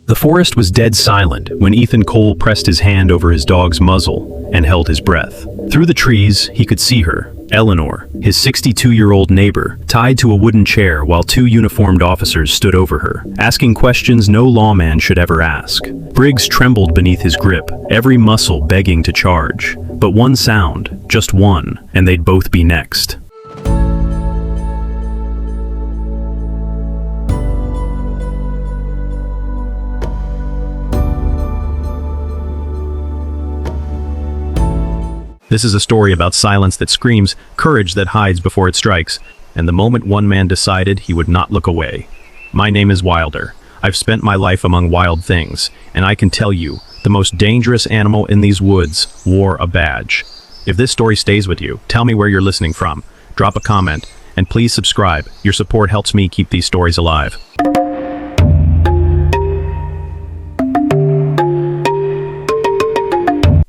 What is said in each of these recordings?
The forest was dead silent when Ethan Cole pressed his hand over his dog's muzzle and held his breath. Through the trees, he could see her, Eleanor, his 62-year-old neighbor, tied to a wooden chair while two uniformed officers stood over her, asking questions no lawman should ever ask. Briggs trembled beneath his grip, every muscle begging to charge. But one sound, just one, and they'd both be next. This is a story about silence that screams, courage that hides before it strikes, and the moment one man decided he would not look away. My name is Wilder. I've spent my life among wild things, and I can tell you, the most dangerous animal in these woods wore a badge. If this story stays with you, tell me where you're listening from, drop a comment, and please subscribe. Your support helps me keep these stories alive.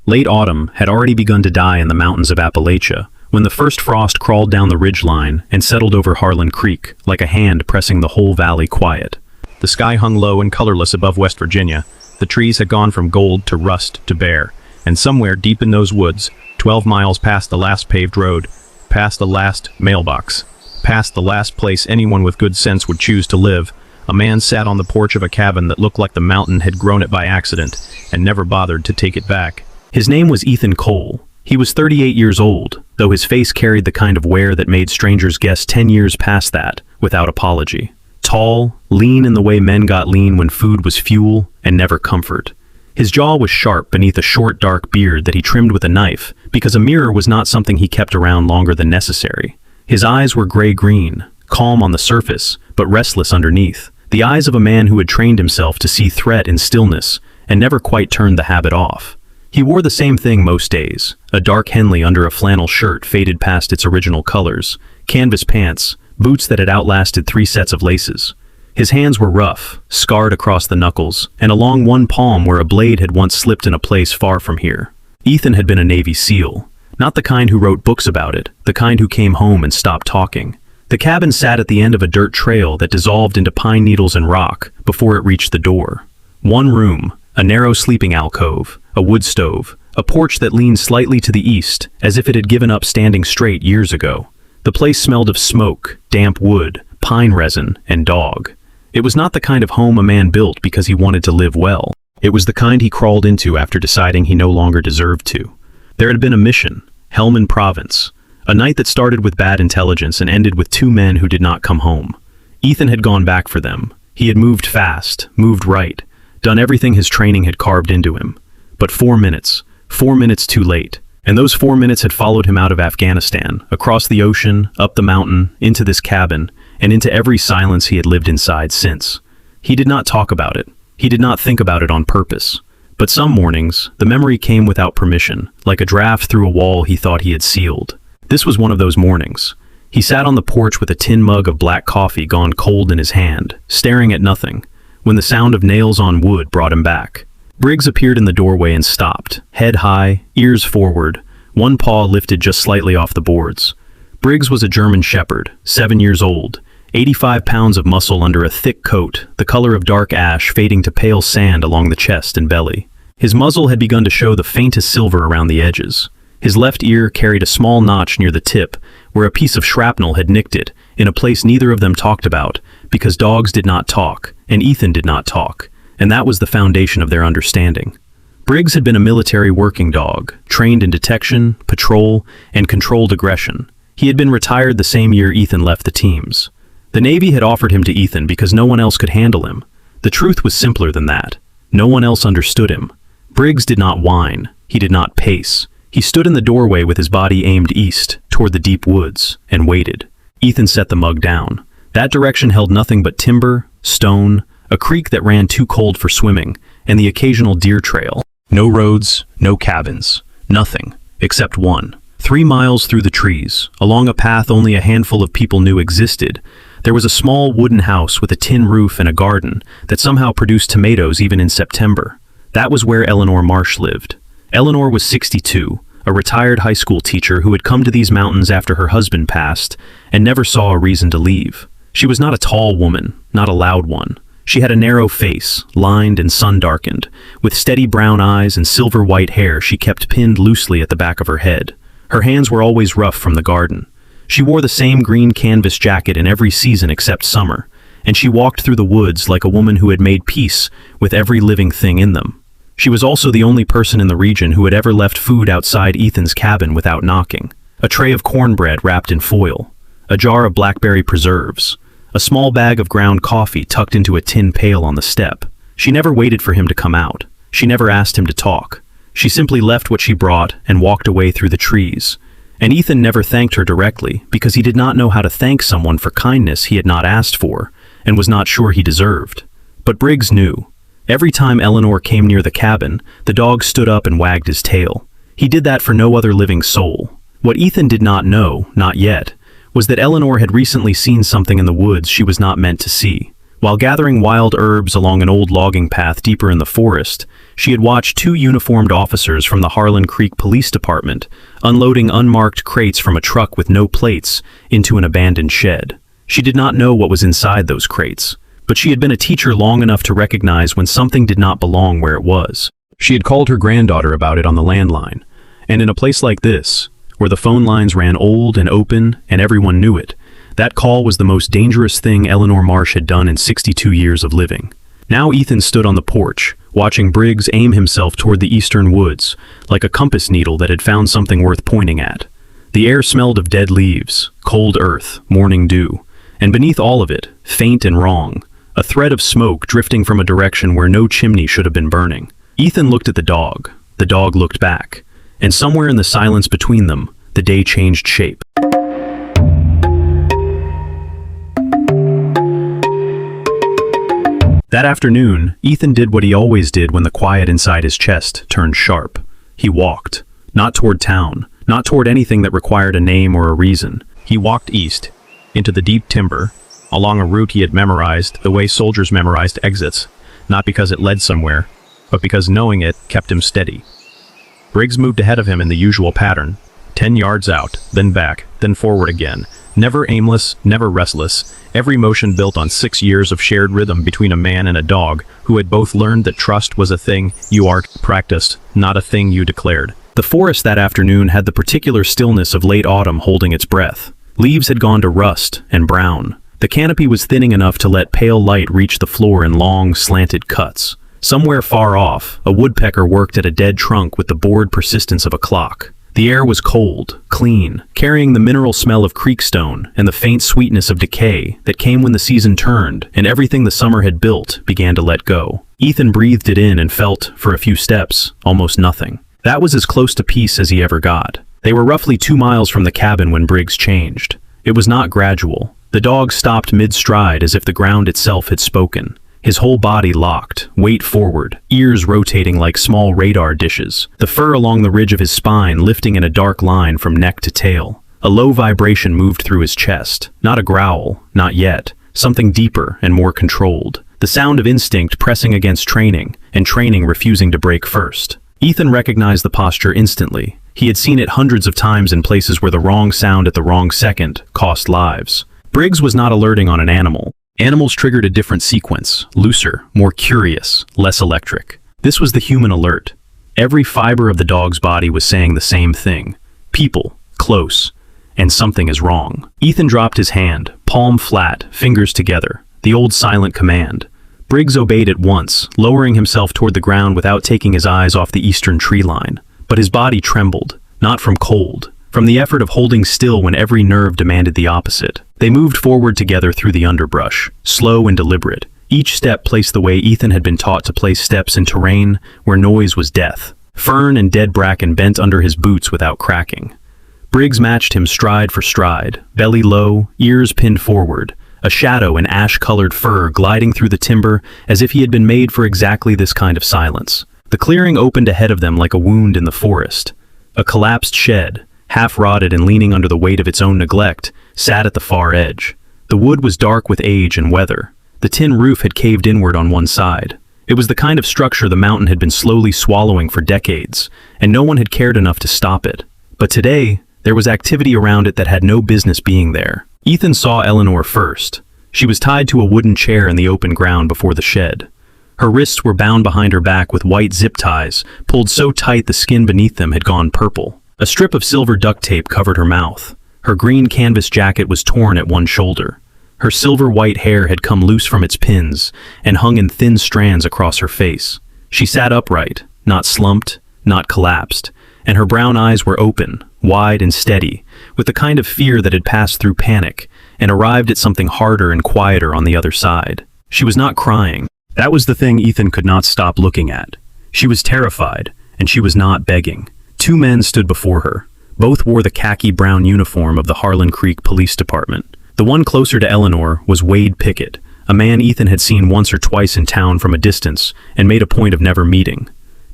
Late autumn had already begun to die in the mountains of Appalachia when the first frost crawled down the ridgeline and settled over Harlan Creek like a hand pressing the whole valley quiet. The sky hung low and colorless above West Virginia. The trees had gone from gold to rust to bare, and somewhere deep in those woods, 12 miles past the last paved road, past the last mailbox, past the last place anyone with good sense would choose to live, a man sat on the porch of a cabin that looked like the mountain had grown it by accident and never bothered to take it back. His name was Ethan Cole. He was 38 years old, though his face carried the kind of wear that made strangers guess 10 years past that, without apology. Tall, lean in the way men got lean when food was fuel and never comfort. His jaw was sharp beneath a short, dark beard that he trimmed with a knife, because a mirror was not something he kept around longer than necessary. His eyes were gray-green, calm on the surface, but restless underneath. The eyes of a man who had trained himself to see threat in stillness and never quite turned the habit off. He wore the same thing most days, a dark Henley under a flannel shirt faded past its original colors, canvas pants, boots that had outlasted 3 sets of laces. His hands were rough, scarred across the knuckles, and along one palm where a blade had once slipped in a place far from here. Ethan had been a Navy SEAL, not the kind who wrote books about it, the kind who came home and stopped talking. The cabin sat at the end of a dirt trail that dissolved into pine needles and rock before it reached the door. One room, a narrow sleeping alcove, a wood stove, a porch that leaned slightly to the east, as if it had given up standing straight years ago. The place smelled of smoke, damp wood, pine resin, and dog. It was not the kind of home a man built because he wanted to live well. It was the kind he crawled into after deciding he no longer deserved to. There had been a mission, Helmand Province, a night that started with bad intelligence and ended with 2 men who did not come home. Ethan had gone back for them. He had moved fast, moved right, done everything his training had carved into him. But 4 minutes too late. And those 4 minutes had followed him out of Afghanistan, across the ocean, up the mountain, into this cabin, and into every silence he had lived inside since. He did not talk about it. He did not think about it on purpose. But some mornings, the memory came without permission, like a draft through a wall he thought he had sealed. This was one of those mornings. He sat on the porch with a tin mug of black coffee gone cold in his hand, staring at nothing, when the sound of nails on wood brought him back. Briggs appeared in the doorway and stopped, head high, ears forward, one paw lifted just slightly off the boards. Briggs was a German shepherd, 7 years old, 85 pounds of muscle under a thick coat, the color of dark ash fading to pale sand along the chest and belly. His muzzle had begun to show the faintest silver around the edges. His left ear carried a small notch near the tip, where a piece of shrapnel had nicked it, in a place neither of them talked about, because dogs did not talk, and Ethan did not talk. And that was the foundation of their understanding. Briggs had been a military working dog, trained in detection, patrol, and controlled aggression. He had been retired the same year Ethan left the teams. The Navy had offered him to Ethan because no one else could handle him. The truth was simpler than that. No one else understood him. Briggs did not whine. He did not pace. He stood in the doorway with his body aimed east, toward the deep woods, and waited. Ethan set the mug down. That direction held nothing but timber, stone, a creek that ran too cold for swimming, and the occasional deer trail. No roads, no cabins, nothing, except one. 3 miles through the trees, along a path only a handful of people knew existed, there was a small wooden house with a tin roof and a garden that somehow produced tomatoes even in September. That was where Eleanor Marsh lived. Eleanor was 62, a retired high school teacher who had come to these mountains after her husband passed and never saw a reason to leave. She was not a tall woman, not a loud one. She had a narrow face, lined and sun-darkened, with steady brown eyes and silver-white hair she kept pinned loosely at the back of her head. Her hands were always rough from the garden. She wore the same green canvas jacket in every season except summer, and she walked through the woods like a woman who had made peace with every living thing in them. She was also the only person in the region who had ever left food outside Ethan's cabin without knocking. A tray of cornbread wrapped in foil, a jar of blackberry preserves, a small bag of ground coffee tucked into a tin pail on the step. She never waited for him to come out. She never asked him to talk. She simply left what she brought and walked away through the trees. And Ethan never thanked her directly because he did not know how to thank someone for kindness he had not asked for and was not sure he deserved. But Briggs knew. Every time Eleanor came near the cabin, the dog stood up and wagged his tail. He did that for no other living soul. What Ethan did not know, not yet, was that Eleanor had recently seen something in the woods she was not meant to see. While gathering wild herbs along an old logging path deeper in the forest, she had watched two uniformed officers from the Harlan Creek Police Department unloading unmarked crates from a truck with no plates into an abandoned shed. She did not know what was inside those crates, but she had been a teacher long enough to recognize when something did not belong where it was. She had called her granddaughter about it on the landline, and in a place like this, where the phone lines ran old and open and everyone knew it, that call was the most dangerous thing Eleanor Marsh had done in 62 years of living. Now Ethan stood on the porch, watching Briggs aim himself toward the eastern woods, like a compass needle that had found something worth pointing at. The air smelled of dead leaves, cold earth, morning dew, and beneath all of it, faint and wrong, a thread of smoke drifting from a direction where no chimney should have been burning. Ethan looked at the dog looked back, and somewhere in the silence between them, the day changed shape. That afternoon, Ethan did what he always did when the quiet inside his chest turned sharp. He walked, not toward town, not toward anything that required a name or a reason. He walked east, into the deep timber, along a route he had memorized the way soldiers memorized exits, not because it led somewhere, but because knowing it kept him steady. Briggs moved ahead of him in the usual pattern, 10 yards out, then back, then forward again. Never aimless, never restless, every motion built on 6 years of shared rhythm between a man and a dog who had both learned that trust was a thing you practiced, not a thing you declared. The forest that afternoon had the particular stillness of late autumn holding its breath. Leaves had gone to rust and brown. The canopy was thinning enough to let pale light reach the floor in long, slanted cuts. Somewhere far off, a woodpecker worked at a dead trunk with the bored persistence of a clock. The air was cold, clean, carrying the mineral smell of creekstone and the faint sweetness of decay that came when the season turned and everything the summer had built began to let go. Ethan breathed it in and felt, for a few steps, almost nothing. That was as close to peace as he ever got. They were roughly 2 miles from the cabin when Briggs changed. It was not gradual. The dog stopped mid-stride as if the ground itself had spoken. His whole body locked, weight forward, ears rotating like small radar dishes, the fur along the ridge of his spine lifting in a dark line from neck to tail. A low vibration moved through his chest. Not a growl, not yet. Something deeper and more controlled. The sound of instinct pressing against training, and training refusing to break first. Ethan recognized the posture instantly. He had seen it hundreds of times in places where the wrong sound at the wrong second cost lives. Briggs was not alerting on an animal. Animals triggered a different sequence, looser, more curious, less electric. This was the human alert. Every fiber of the dog's body was saying the same thing. People, close, and something is wrong. Ethan dropped his hand, palm flat, fingers together, the old silent command. Briggs obeyed at once, lowering himself toward the ground without taking his eyes off the eastern tree line. But his body trembled, not from cold, from the effort of holding still when every nerve demanded the opposite. They moved forward together through the underbrush, slow and deliberate. Each step placed the way Ethan had been taught to place steps in terrain where noise was death. Fern and dead bracken bent under his boots without cracking. Briggs matched him stride for stride, belly low, ears pinned forward, a shadow in ash-colored fur gliding through the timber as if he had been made for exactly this kind of silence. The clearing opened ahead of them like a wound in the forest. A collapsed shed, half-rotted and leaning under the weight of its own neglect, sat at the far edge. The wood was dark with age and weather. The tin roof had caved inward on one side. It was the kind of structure the mountain had been slowly swallowing for decades, and no one had cared enough to stop it. But today, there was activity around it that had no business being there. Ethan saw Eleanor first. She was tied to a wooden chair in the open ground before the shed. Her wrists were bound behind her back with white zip ties, pulled so tight the skin beneath them had gone purple. A strip of silver duct tape covered her mouth. Her green canvas jacket was torn at one shoulder. Her silver-white hair had come loose from its pins and hung in thin strands across her face. She sat upright, not slumped, not collapsed, and her brown eyes were open, wide and steady, with the kind of fear that had passed through panic and arrived at something harder and quieter on the other side. She was not crying. That was the thing Ethan could not stop looking at. She was terrified, and she was not begging. Two men stood before her. Both wore the khaki-brown uniform of the Harlan Creek Police Department. The one closer to Eleanor was Wade Pickett, a man Ethan had seen once or twice in town from a distance and made a point of never meeting.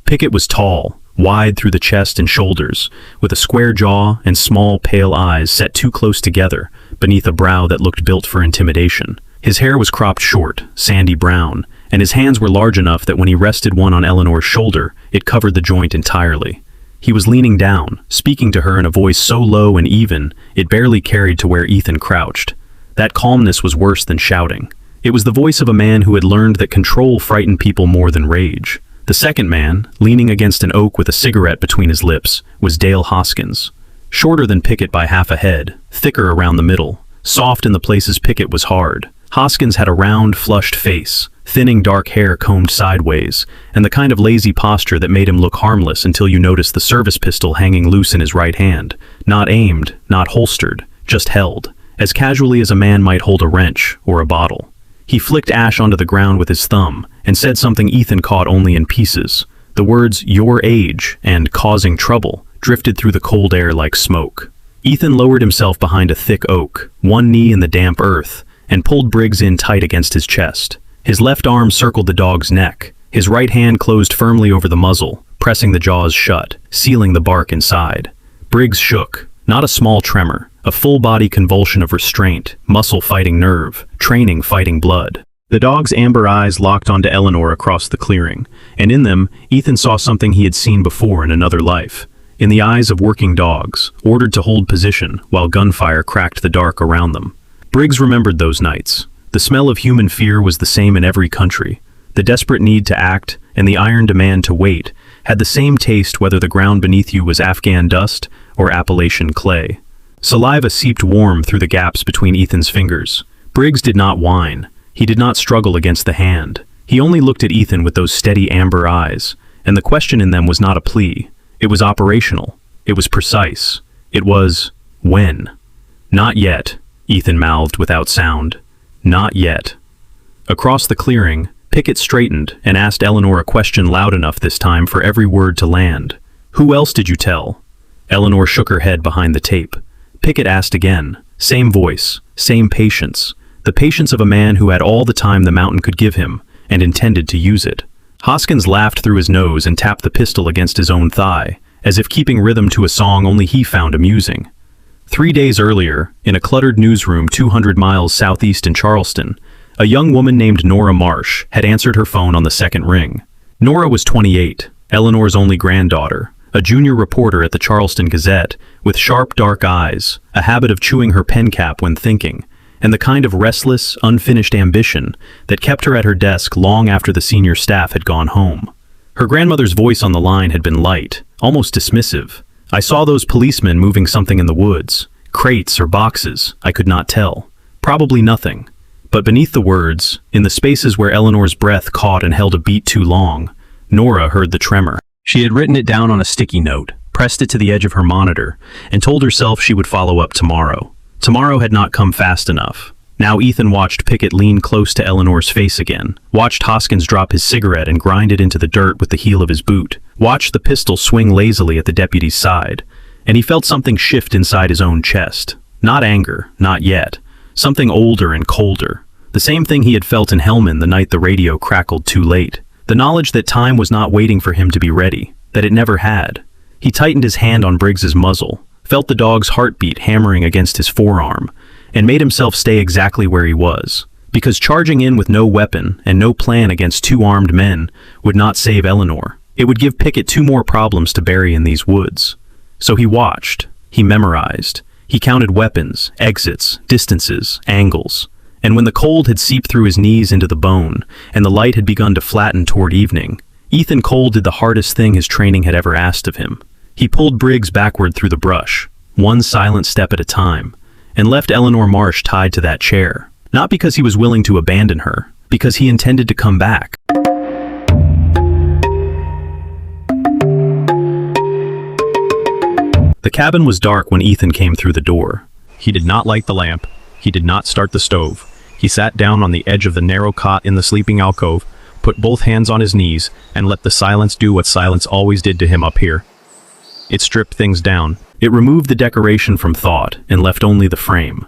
Pickett was tall, wide through the chest and shoulders, with a square jaw and small, pale eyes set too close together beneath a brow that looked built for intimidation. His hair was cropped short, sandy brown, and his hands were large enough that when he rested one on Eleanor's shoulder, it covered the joint entirely. He was leaning down, speaking to her in a voice so low and even, it barely carried to where Ethan crouched. That calmness was worse than shouting. It was the voice of a man who had learned that control frightened people more than rage. The second man, leaning against an oak with a cigarette between his lips, was Dale Hoskins. Shorter than Pickett by half a head, thicker around the middle, soft in the places Pickett was hard. Hoskins had a round, flushed face, thinning dark hair combed sideways, and the kind of lazy posture that made him look harmless until you noticed the service pistol hanging loose in his right hand, not aimed, not holstered, just held, as casually as a man might hold a wrench or a bottle. He flicked ash onto the ground with his thumb and said something Ethan caught only in pieces. The words, "your age," and "causing trouble," drifted through the cold air like smoke. Ethan lowered himself behind a thick oak, one knee in the damp earth, and pulled Briggs in tight against his chest. His left arm circled the dog's neck. His right hand closed firmly over the muzzle, pressing the jaws shut, sealing the bark inside. Briggs shook, not a small tremor, a full-body convulsion of restraint, muscle fighting nerve, training fighting blood. The dog's amber eyes locked onto Eleanor across the clearing, and in them, Ethan saw something he had seen before in another life. In the eyes of working dogs, ordered to hold position while gunfire cracked the dark around them. Briggs remembered those nights. The smell of human fear was the same in every country. The desperate need to act and the iron demand to wait had the same taste whether the ground beneath you was Afghan dust or Appalachian clay. Saliva seeped warm through the gaps between Ethan's fingers. Briggs did not whine. He did not struggle against the hand. He only looked at Ethan with those steady amber eyes, and the question in them was not a plea. It was operational. It was precise. It was, when? Not yet, Ethan mouthed without sound. Not yet. Across the clearing, Pickett straightened and asked Eleanor a question loud enough this time for every word to land. Who else did you tell? Eleanor shook her head behind the tape. Pickett asked again. Same voice, same patience. The patience of a man who had all the time the mountain could give him, and intended to use it. Hoskins laughed through his nose and tapped the pistol against his own thigh, as if keeping rhythm to a song only he found amusing. 3 days earlier, in a cluttered newsroom 200 miles southeast in Charleston, a young woman named Nora Marsh had answered her phone on the second ring. Nora was 28, Eleanor's only granddaughter, a junior reporter at the Charleston Gazette, with sharp dark eyes, a habit of chewing her pen cap when thinking, and the kind of restless, unfinished ambition that kept her at her desk long after the senior staff had gone home. Her grandmother's voice on the line had been light, almost dismissive. I saw those policemen moving something in the woods. Crates or boxes, I could not tell. Probably nothing. But beneath the words, in the spaces where Eleanor's breath caught and held a beat too long, Nora heard the tremor. She had written it down on a sticky note, pressed it to the edge of her monitor, and told herself she would follow up tomorrow. Tomorrow had not come fast enough. Now Ethan watched Pickett lean close to Eleanor's face again, watched Hoskins drop his cigarette and grind it into the dirt with the heel of his boot, watched the pistol swing lazily at the deputy's side, and he felt something shift inside his own chest. Not anger, not yet. Something older and colder. The same thing he had felt in Hellman the night the radio crackled too late. The knowledge that time was not waiting for him to be ready, that it never had. He tightened his hand on Briggs's muzzle, felt the dog's heartbeat hammering against his forearm, and made himself stay exactly where he was, because charging in with no weapon and no plan against two armed men would not save Eleanor. It would give Pickett 2 more problems to bury in these woods. So he watched, he memorized, he counted weapons, exits, distances, angles, And when the cold had seeped through his knees into the bone, and the light had begun to flatten toward evening, Ethan Cole did the hardest thing his training had ever asked of him. He pulled Briggs backward through the brush, one silent step at a time, and left Eleanor Marsh tied to that chair. Not because he was willing to abandon her, because he intended to come back. The cabin was dark when Ethan came through the door. He did not light the lamp. He did not start the stove. He sat down on the edge of the narrow cot in the sleeping alcove, put both hands on his knees, and let the silence do what silence always did to him up here. It stripped things down. It removed the decoration from thought and left only the frame.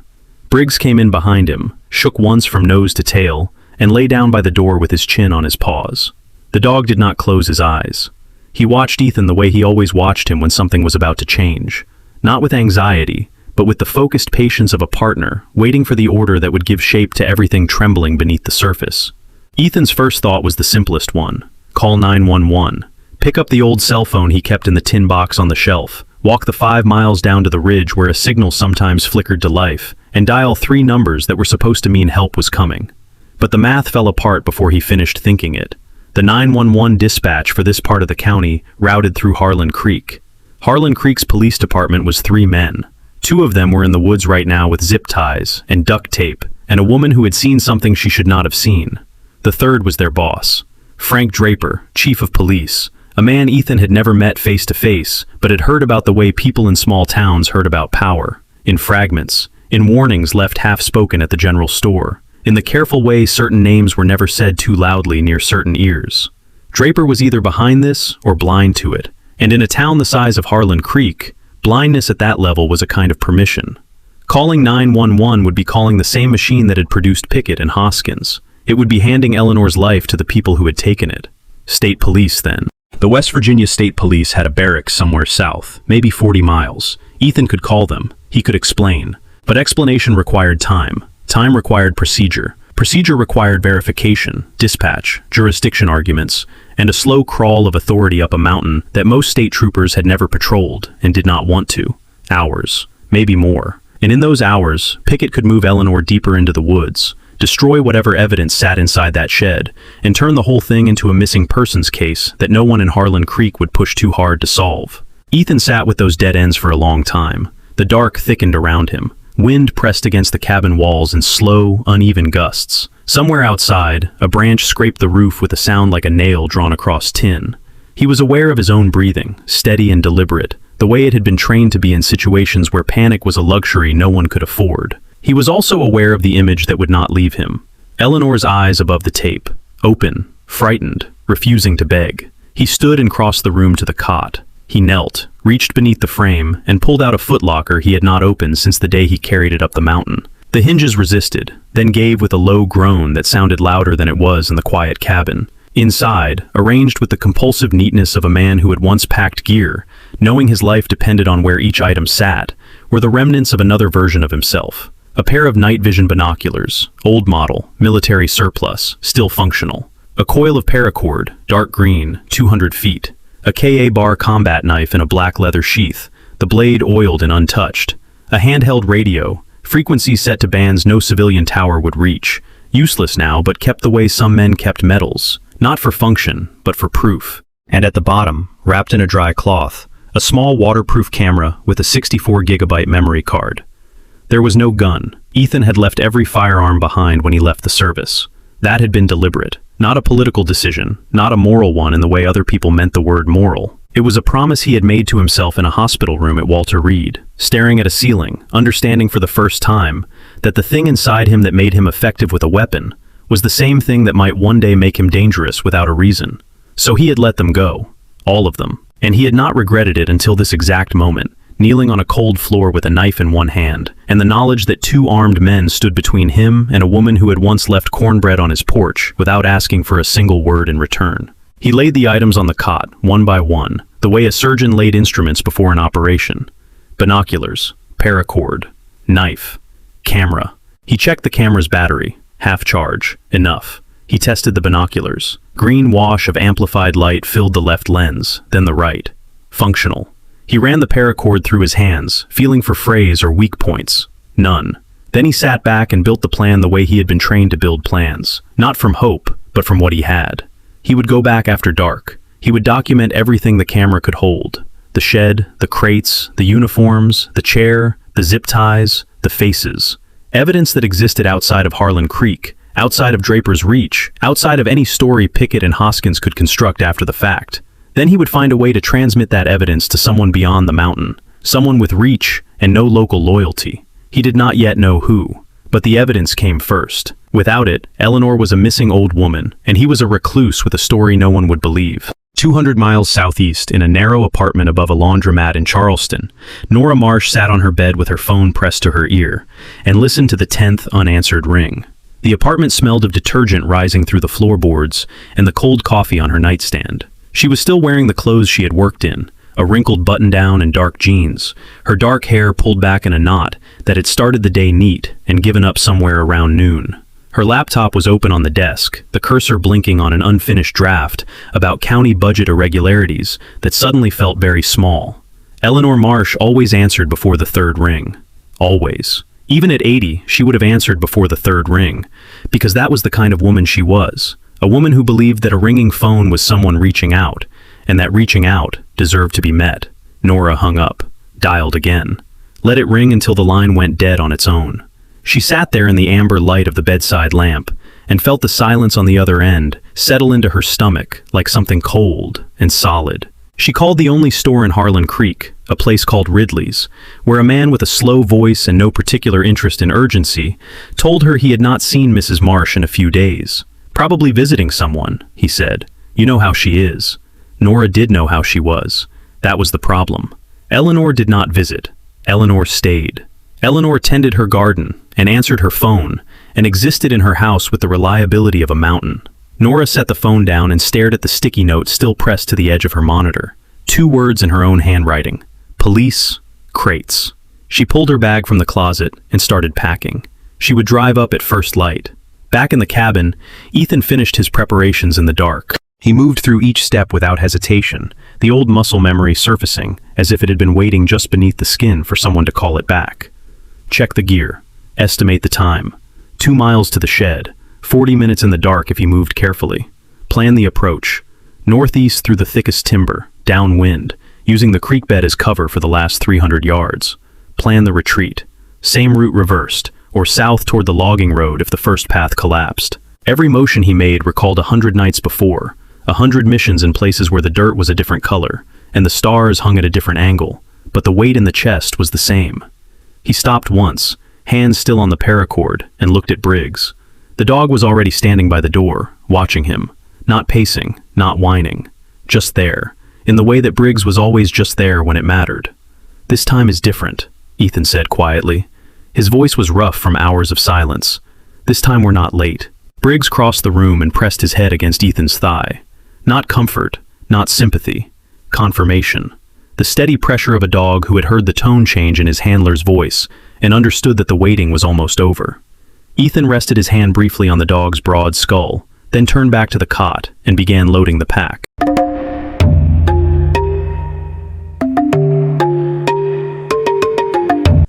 Briggs came in behind him, shook once from nose to tail, and lay down by the door with his chin on his paws. The dog did not close his eyes. He watched Ethan the way he always watched him when something was about to change. Not with anxiety, but with the focused patience of a partner, waiting for the order that would give shape to everything trembling beneath the surface. Ethan's first thought was the simplest one. Call 911. Pick up the old cell phone he kept in the tin box on the shelf, walk the 5 miles down to the ridge where a signal sometimes flickered to life, and dial 3 numbers that were supposed to mean help was coming. But the math fell apart before he finished thinking it. The 911 dispatch for this part of the county routed through Harlan Creek. Harlan Creek's police department was 3 men. 2 of them were in the woods right now with zip ties and duct tape, and a woman who had seen something she should not have seen. The third was their boss, Frank Draper, chief of police, a man Ethan had never met face to face, but had heard about the way people in small towns heard about power, in fragments, in warnings left half-spoken at the general store, in the careful way certain names were never said too loudly near certain ears. Draper was either behind this or blind to it, and in a town the size of Harlan Creek, blindness at that level was a kind of permission. Calling 911 would be calling the same machine that had produced Pickett and Hoskins. It would be handing Eleanor's life to the people who had taken it. State police, then. The West Virginia State Police had a barracks somewhere south, maybe 40 miles. Ethan could call them. He could explain. But explanation required time. Time required procedure. Procedure required verification, dispatch, jurisdiction arguments, and a slow crawl of authority up a mountain that most state troopers had never patrolled and did not want to. Hours, maybe more. And in those hours, Pickett could move Eleanor deeper into the woods, destroy whatever evidence sat inside that shed, and turn the whole thing into a missing persons case that no one in Harlan Creek would push too hard to solve. Ethan sat with those dead ends for a long time. The dark thickened around him. Wind pressed against the cabin walls in slow, uneven gusts. Somewhere outside, a branch scraped the roof with a sound like a nail drawn across tin. He was aware of his own breathing, steady and deliberate, the way it had been trained to be in situations where panic was a luxury no one could afford. He was also aware of the image that would not leave him. Eleanor's eyes above the tape, open, frightened, refusing to beg. He stood and crossed the room to the cot. He knelt, reached beneath the frame, and pulled out a footlocker he had not opened since the day he carried it up the mountain. The hinges resisted, then gave with a low groan that sounded louder than it was in the quiet cabin. Inside, arranged with the compulsive neatness of a man who had once packed gear, knowing his life depended on where each item sat, were the remnants of another version of himself. A pair of night vision binoculars, old model, military surplus, still functional. A coil of paracord, dark green, 200 feet. A Ka-bar combat knife in a black leather sheath, the blade oiled and untouched. A handheld radio, frequency set to bands no civilian tower would reach. Useless now, but kept the way some men kept medals. Not for function, but for proof. And at the bottom, wrapped in a dry cloth, a small waterproof camera with a 64-gigabyte memory card. There was no gun. Ethan had left every firearm behind when he left the service. That had been deliberate. Not a political decision, not a moral one in the way other people meant the word moral. It was a promise he had made to himself in a hospital room at Walter Reed, staring at a ceiling, understanding for the first time that the thing inside him that made him effective with a weapon was the same thing that might one day make him dangerous without a reason. So he had let them go. All of them. And he had not regretted it until this exact moment, kneeling on a cold floor with a knife in one hand, and the knowledge that 2 armed men stood between him and a woman who had once left cornbread on his porch without asking for a single word in return. He laid the items on the cot, one by one, the way a surgeon laid instruments before an operation. Binoculars, paracord, knife, camera. He checked the camera's battery, half charge, enough. He tested the binoculars. Green wash of amplified light filled the left lens, then the right. Functional. He ran the paracord through his hands, feeling for frays or weak points. None. Then he sat back and built the plan the way he had been trained to build plans. Not from hope, but from what he had. He would go back after dark. He would document everything the camera could hold. The shed, the crates, the uniforms, the chair, the zip ties, the faces. Evidence that existed outside of Harlan Creek, outside of Draper's Reach, outside of any story Pickett and Hoskins could construct after the fact. Then he would find a way to transmit that evidence to someone beyond the mountain, someone with reach and no local loyalty. He did not yet know who, but the evidence came first. Without it, Eleanor was a missing old woman, and he was a recluse with a story no one would believe. 200 miles southeast, in a narrow apartment above a laundromat in Charleston, Nora Marsh sat on her bed with her phone pressed to her ear, and listened to the 10th unanswered ring. The apartment smelled of detergent rising through the floorboards, and the cold coffee on her nightstand. She was still wearing the clothes she had worked in, a wrinkled button-down and dark jeans, her dark hair pulled back in a knot that had started the day neat and given up somewhere around noon. Her laptop was open on the desk, the cursor blinking on an unfinished draft about county budget irregularities that suddenly felt very small. Eleanor Marsh always answered before the third ring. Always. Even at 80, she would have answered before the third ring, because that was the kind of woman she was, a woman who believed that a ringing phone was someone reaching out, and that reaching out deserved to be met. Nora hung up, dialed again, let it ring until the line went dead on its own. She sat there in the amber light of the bedside lamp, and felt the silence on the other end settle into her stomach like something cold and solid. She called the only store in Harlan Creek, a place called Ridley's, where a man with a slow voice and no particular interest in urgency told her he had not seen Mrs. Marsh in a few days. Probably visiting someone, he said. You know how she is. Nora did know how she was. That was the problem. Eleanor did not visit. Eleanor stayed. Eleanor tended her garden and answered her phone and existed in her house with the reliability of a mountain. Nora set the phone down and stared at the sticky note still pressed to the edge of her monitor. 2 words in her own handwriting. Police, crates. She pulled her bag from the closet and started packing. She would drive up at first light. Back in the cabin, Ethan finished his preparations in the dark. He moved through each step without hesitation, the old muscle memory surfacing as if it had been waiting just beneath the skin for someone to call it back. Check the gear. Estimate the time. 2 miles to the shed. 40 minutes in the dark if he moved carefully. Plan the approach. Northeast through the thickest timber, downwind, using the creek bed as cover for the last 300 yards. Plan the retreat. Same route reversed, or south toward the logging road if the first path collapsed. Every motion he made recalled 100 nights before, 100 missions in places where the dirt was a different color, and the stars hung at a different angle, but the weight in the chest was the same. He stopped once, hands still on the paracord, and looked at Briggs. The dog was already standing by the door, watching him, not pacing, not whining, just there, in the way that Briggs was always just there when it mattered. This time is different, Ethan said quietly. His voice was rough from hours of silence. This time we're not late. Briggs crossed the room and pressed his head against Ethan's thigh. Not comfort, not sympathy, confirmation. The steady pressure of a dog who had heard the tone change in his handler's voice and understood that the waiting was almost over. Ethan rested his hand briefly on the dog's broad skull, then turned back to the cot and began loading the pack.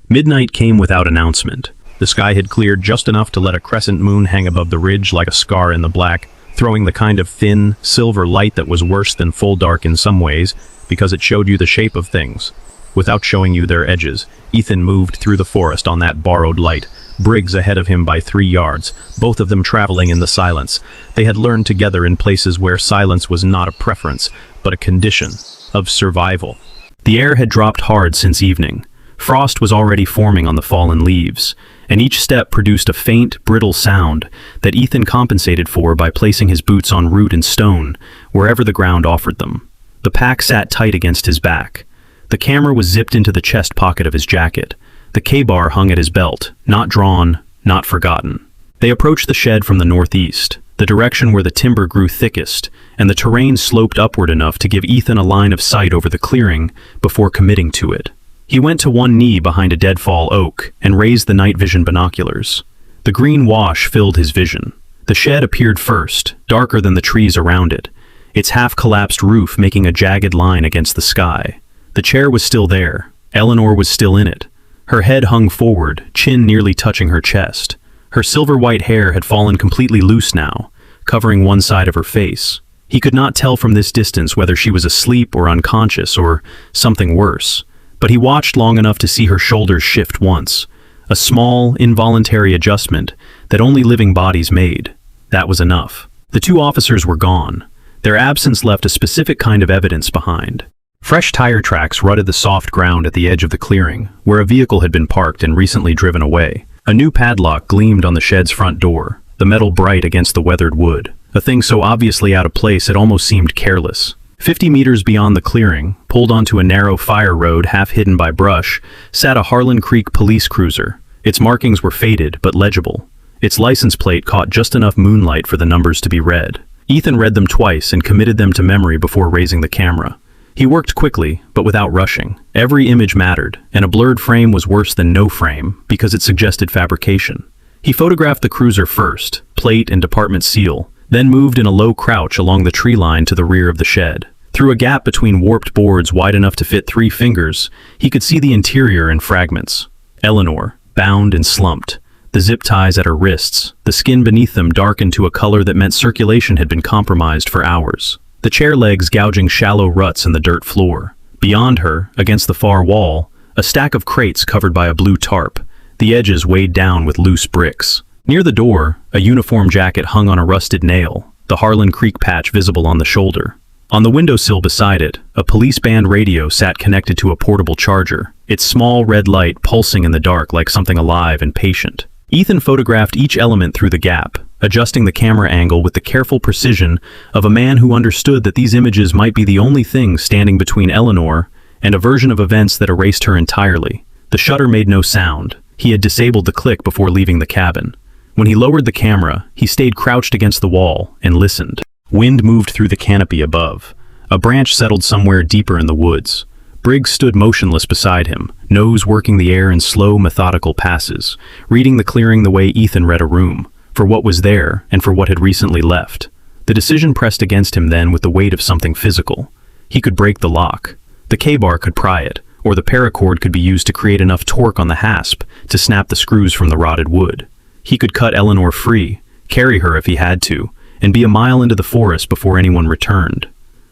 Midnight came without announcement. The sky had cleared just enough to let a crescent moon hang above the ridge like a scar in the black, throwing the kind of thin, silver light that was worse than full dark in some ways, because it showed you the shape of things, without showing you their edges. Ethan moved through the forest on that borrowed light, Briggs ahead of him by 3 yards, both of them traveling in the silence. They had learned together in places where silence was not a preference, but a condition of survival. The air had dropped hard since evening. Frost was already forming on the fallen leaves, and each step produced a faint, brittle sound that Ethan compensated for by placing his boots on root and stone wherever the ground offered them. The pack sat tight against his back. The camera was zipped into the chest pocket of his jacket. The K-bar hung at his belt, not drawn, not forgotten. They approached the shed from the northeast, the direction where the timber grew thickest, and the terrain sloped upward enough to give Ethan a line of sight over the clearing before committing to it. He went to one knee behind a deadfall oak and raised the night vision binoculars. The green wash filled his vision. The shed appeared first, darker than the trees around it, its half-collapsed roof making a jagged line against the sky. The chair was still there. Eleanor was still in it. Her head hung forward, chin nearly touching her chest. Her silver-white hair had fallen completely loose now, covering one side of her face. He could not tell from this distance whether she was asleep or unconscious or something worse, but he watched long enough to see her shoulders shift once, a small, involuntary adjustment that only living bodies made. That was enough. The two officers were gone. Their absence left a specific kind of evidence behind. Fresh tire tracks rutted the soft ground at the edge of the clearing, where a vehicle had been parked and recently driven away. A new padlock gleamed on the shed's front door, the metal bright against the weathered wood, a thing so obviously out of place it almost seemed careless. 50 meters beyond the clearing, pulled onto a narrow fire road half hidden by brush, sat a Harlan Creek police cruiser. Its markings were faded but legible. Its license plate caught just enough moonlight for the numbers to be read. Ethan read them twice and committed them to memory before raising the camera. He worked quickly, but without rushing. Every image mattered, and a blurred frame was worse than no frame because it suggested fabrication. He photographed the cruiser first, plate and department seal, then moved in a low crouch along the tree line to the rear of the shed. Through a gap between warped boards wide enough to fit 3 fingers, he could see the interior in fragments. Eleanor, bound and slumped, the zip ties at her wrists, the skin beneath them darkened to a color that meant circulation had been compromised for hours. The chair legs gouging shallow ruts in the dirt floor. Beyond her, against the far wall, a stack of crates covered by a blue tarp, the edges weighed down with loose bricks. Near the door, a uniform jacket hung on a rusted nail, the Harlan Creek patch visible on the shoulder. On the windowsill beside it, a police band radio sat connected to a portable charger, its small red light pulsing in the dark like something alive and patient. Ethan photographed each element through the gap, adjusting the camera angle with the careful precision of a man who understood that these images might be the only thing standing between Eleanor and a version of events that erased her entirely. The shutter made no sound. He had disabled the click before leaving the cabin. When he lowered the camera, he stayed crouched against the wall and listened. Wind moved through the canopy above. A branch settled somewhere deeper in the woods. Briggs stood motionless beside him, nose working the air in slow, methodical passes, reading the clearing the way Ethan read a room, for what was there and for what had recently left. The decision pressed against him then with the weight of something physical. He could break the lock. The K-bar could pry it, or the paracord could be used to create enough torque on the hasp to snap the screws from the rotted wood. He could cut Eleanor free, carry her if he had to, and be a mile into the forest before anyone returned.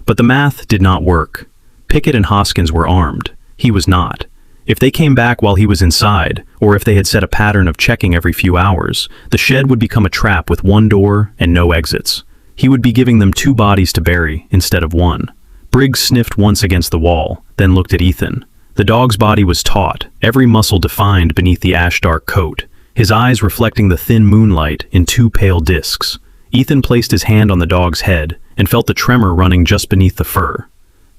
But the math did not work. Pickett and Hoskins were armed. He was not. If they came back while he was inside, or if they had set a pattern of checking every few hours, the shed would become a trap with one door and no exits. He would be giving them 2 bodies to bury instead of 1. Briggs sniffed once against the wall, then looked at Ethan. The dog's body was taut, every muscle defined beneath the ash-dark coat, his eyes reflecting the thin moonlight in 2 pale discs. Ethan placed his hand on the dog's head and felt the tremor running just beneath the fur.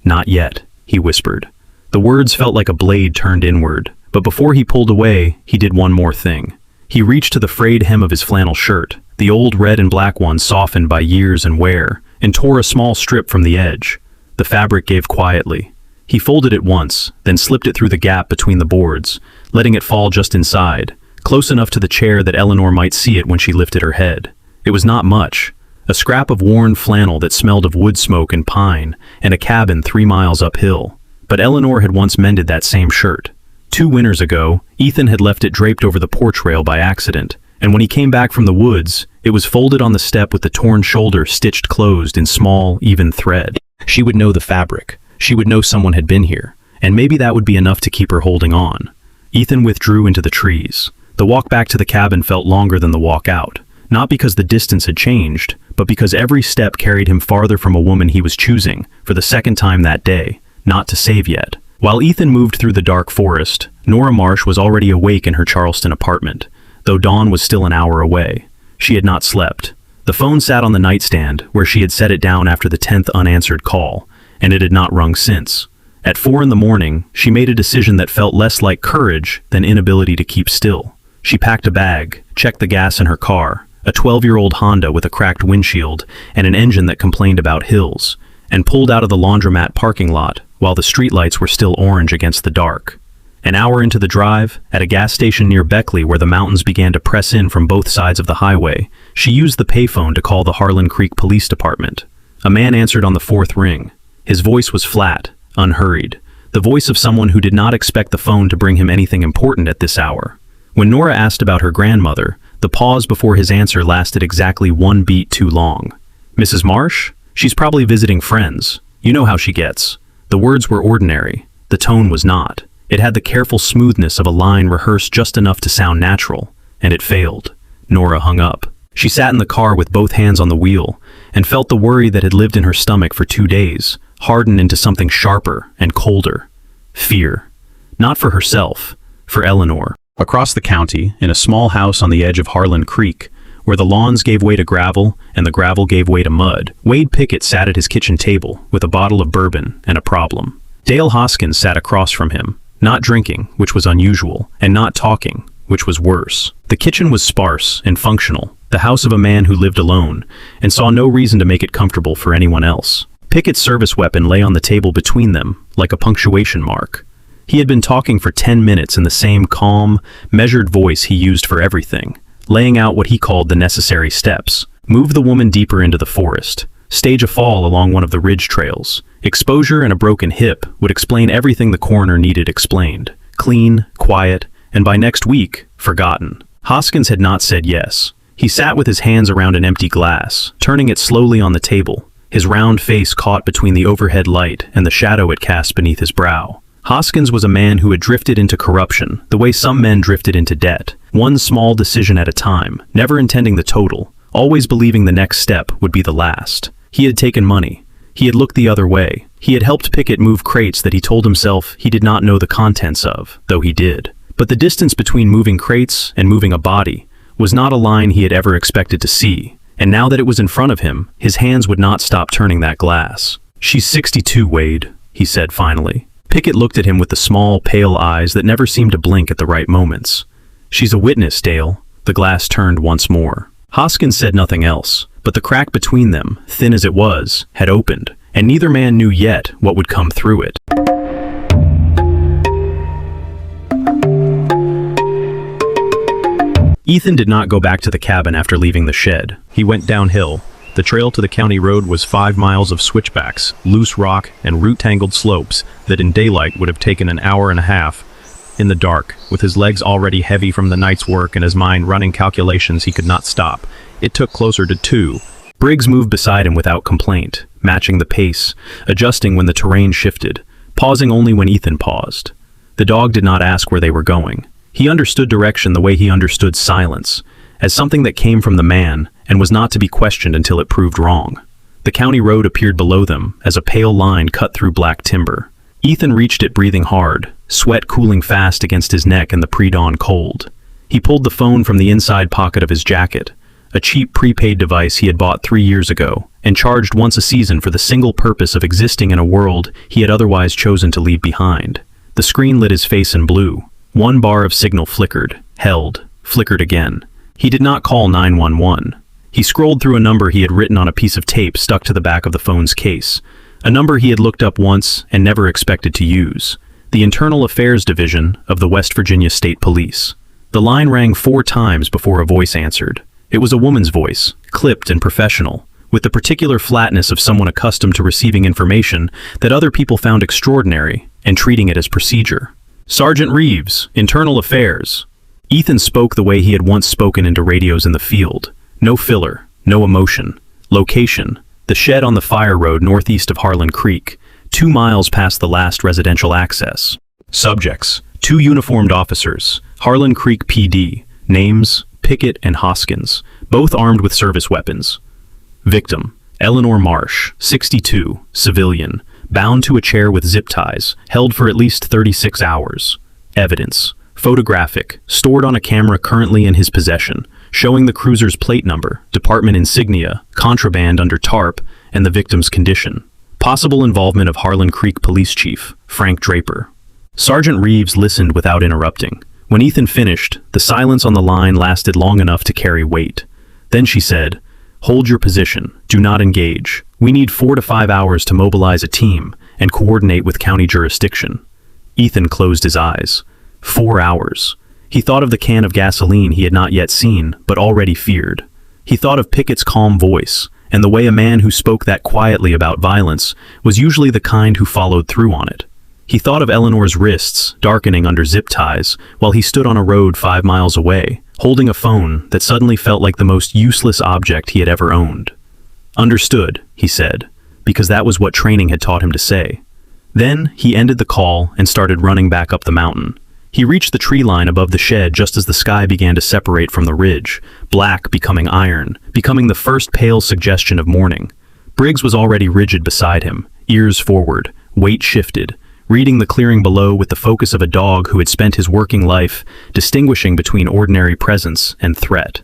"Not yet," he whispered. The words felt like a blade turned inward, but before he pulled away, he did one more thing. He reached to the frayed hem of his flannel shirt, the old red and black one softened by years and wear, and tore a small strip from the edge. The fabric gave quietly. He folded it once, then slipped it through the gap between the boards, letting it fall just inside, close enough to the chair that Eleanor might see it when she lifted her head. It was not much. A scrap of worn flannel that smelled of wood smoke and pine, and a cabin 3 miles uphill. But Eleanor had once mended that same shirt. 2 winters ago, Ethan had left it draped over the porch rail by accident, and when he came back from the woods, it was folded on the step with the torn shoulder stitched closed in small, even thread. She would know the fabric. She would know someone had been here, and maybe that would be enough to keep her holding on. Ethan withdrew into the trees. The walk back to the cabin felt longer than the walk out. Not because the distance had changed, but because every step carried him farther from a woman he was choosing, for the second time that day, not to save yet. While Ethan moved through the dark forest, Nora Marsh was already awake in her Charleston apartment, though dawn was still an hour away. She had not slept. The phone sat on the nightstand, where she had set it down after the 10th unanswered call, and it had not rung since. At 4 in the morning, she made a decision that felt less like courage than inability to keep still. She packed a bag, checked the gas in her car, a 12-year-old Honda with a cracked windshield and an engine that complained about hills, and pulled out of the laundromat parking lot while the streetlights were still orange against the dark. An hour into the drive, at a gas station near Beckley where the mountains began to press in from both sides of the highway, she used the payphone to call the Harlan Creek Police Department. A man answered on the 4th ring. His voice was flat, unhurried. the voice of someone who did not expect the phone to bring him anything important at this hour. When Nora asked about her grandmother, the pause before his answer lasted exactly 1 beat too long. "Mrs. Marsh? She's probably visiting friends. You know how she gets." The words were ordinary. The tone was not. It had the careful smoothness of a line rehearsed just enough to sound natural, and it failed. Nora hung up. She sat in the car with both hands on the wheel, and felt the worry that had lived in her stomach for 2 days, harden into something sharper and colder. Fear. Not for herself, for Eleanor. Across the county, in a small house on the edge of Harlan Creek, where the lawns gave way to gravel and the gravel gave way to mud, Wade Pickett sat at his kitchen table with a bottle of bourbon and a problem. Dale Hoskins sat across from him, not drinking, which was unusual, and not talking, which was worse. The kitchen was sparse and functional, the house of a man who lived alone, and saw no reason to make it comfortable for anyone else. Pickett's service weapon lay on the table between them, like a punctuation mark. He had been talking for 10 minutes in the same calm, measured voice he used for everything, laying out what he called the necessary steps. Move the woman deeper into the forest. Stage a fall along one of the ridge trails. Exposure and a broken hip would explain everything the coroner needed explained. Clean, quiet, and by next week, forgotten. Hoskins had not said yes. He sat with his hands around an empty glass, turning it slowly on the table, his round face caught between the overhead light and the shadow it cast beneath his brow. Hoskins was a man who had drifted into corruption, the way some men drifted into debt, one small decision at a time, never intending the total, always believing the next step would be the last. He had taken money. He had looked the other way. He had helped Pickett move crates that he told himself he did not know the contents of, though he did. But the distance between moving crates and moving a body was not a line he had ever expected to see, and now that it was in front of him, his hands would not stop turning that glass. "She's 62, Wade," he said finally. Pickett looked at him with the small, pale eyes that never seemed to blink at the right moments. "She's a witness, Dale." The glass turned once more. Hoskins said nothing else, but the crack between them, thin as it was, had opened, and neither man knew yet what would come through it. Ethan did not go back to the cabin after leaving the shed. He went downhill. The trail to the county road was 5 miles of switchbacks, loose rock, and root-tangled slopes that in daylight would have taken an hour and a half. In the dark, with his legs already heavy from the night's work and his mind running calculations he could not stop, it took closer to 2. Briggs moved beside him without complaint, matching the pace, adjusting when the terrain shifted, pausing only when Ethan paused. The dog did not ask where they were going. He understood direction the way he understood silence, as something that came from the man and was not to be questioned until it proved wrong. The county road appeared below them as a pale line cut through black timber. Ethan reached it breathing hard, sweat cooling fast against his neck in the pre-dawn cold. He pulled the phone from the inside pocket of his jacket, a cheap prepaid device he had bought 3 years ago, and charged once a season for the single purpose of existing in a world he had otherwise chosen to leave behind. The screen lit his face in blue. 1 bar of signal flickered, held, flickered again. He did not call 911. He scrolled through a number he had written on a piece of tape stuck to the back of the phone's case, a number he had looked up once and never expected to use. The Internal Affairs Division of the West Virginia State Police. The line rang 4 times before a voice answered. It was a woman's voice, clipped and professional, with the particular flatness of someone accustomed to receiving information that other people found extraordinary and treating it as procedure. "Sergeant Reeves, Internal Affairs." Ethan spoke the way he had once spoken into radios in the field. No filler, no emotion. Location: the shed on the fire road northeast of Harlan Creek, 2 miles past the last residential access. Subjects: 2 uniformed officers, Harlan Creek PD. Names: Pickett and Hoskins, both armed with service weapons. Victim: Eleanor Marsh, 62, civilian, bound to a chair with zip ties, held for at least 36 hours. Evidence: photographic, stored on a camera currently in his possession, showing the cruiser's plate number, department insignia, contraband under tarp, and the victim's condition. Possible involvement of Harlan Creek Police Chief, Frank Draper. Sergeant Reeves listened without interrupting. When Ethan finished, the silence on the line lasted long enough to carry weight. Then she said, "Hold your position. Do not engage. We need 4 to 5 hours to mobilize a team and coordinate with county jurisdiction." Ethan closed his eyes. 4 hours. He thought of the can of gasoline he had not yet seen, but already feared. He thought of Pickett's calm voice, and the way a man who spoke that quietly about violence was usually the kind who followed through on it. He thought of Eleanor's wrists darkening under zip ties while he stood on a road 5 miles away, holding a phone that suddenly felt like the most useless object he had ever owned. "Understood," he said, because that was what training had taught him to say. Then he ended the call and started running back up the mountain. He reached the tree line above the shed just as the sky began to separate from the ridge, black becoming iron, becoming the first pale suggestion of morning. Briggs was already rigid beside him, ears forward, weight shifted, reading the clearing below with the focus of a dog who had spent his working life distinguishing between ordinary presence and threat.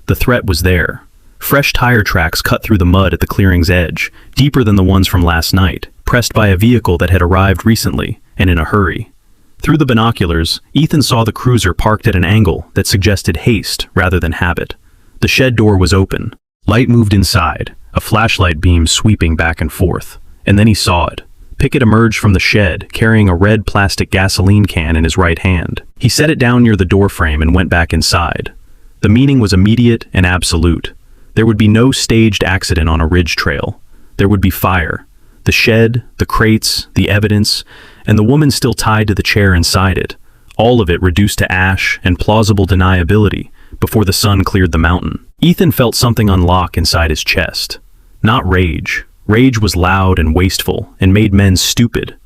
The threat was there. Fresh tire tracks cut through the mud at the clearing's edge, deeper than the ones from last night, pressed by a vehicle that had arrived recently, and in a hurry. Through the binoculars, Ethan saw the cruiser parked at an angle that suggested haste rather than habit. The shed door was open. Light moved inside, a flashlight beam sweeping back and forth. And then he saw it. Pickett emerged from the shed, carrying a red plastic gasoline can in his right hand. He set it down near the doorframe and went back inside. The meaning was immediate and absolute. There would be no staged accident on a ridge trail. There would be fire. The shed, the crates, the evidence, and the woman still tied to the chair inside it, all of it reduced to ash and plausible deniability before the sun cleared the mountain. Ethan felt something unlock inside his chest. Not rage. Rage was loud and wasteful and made men stupid.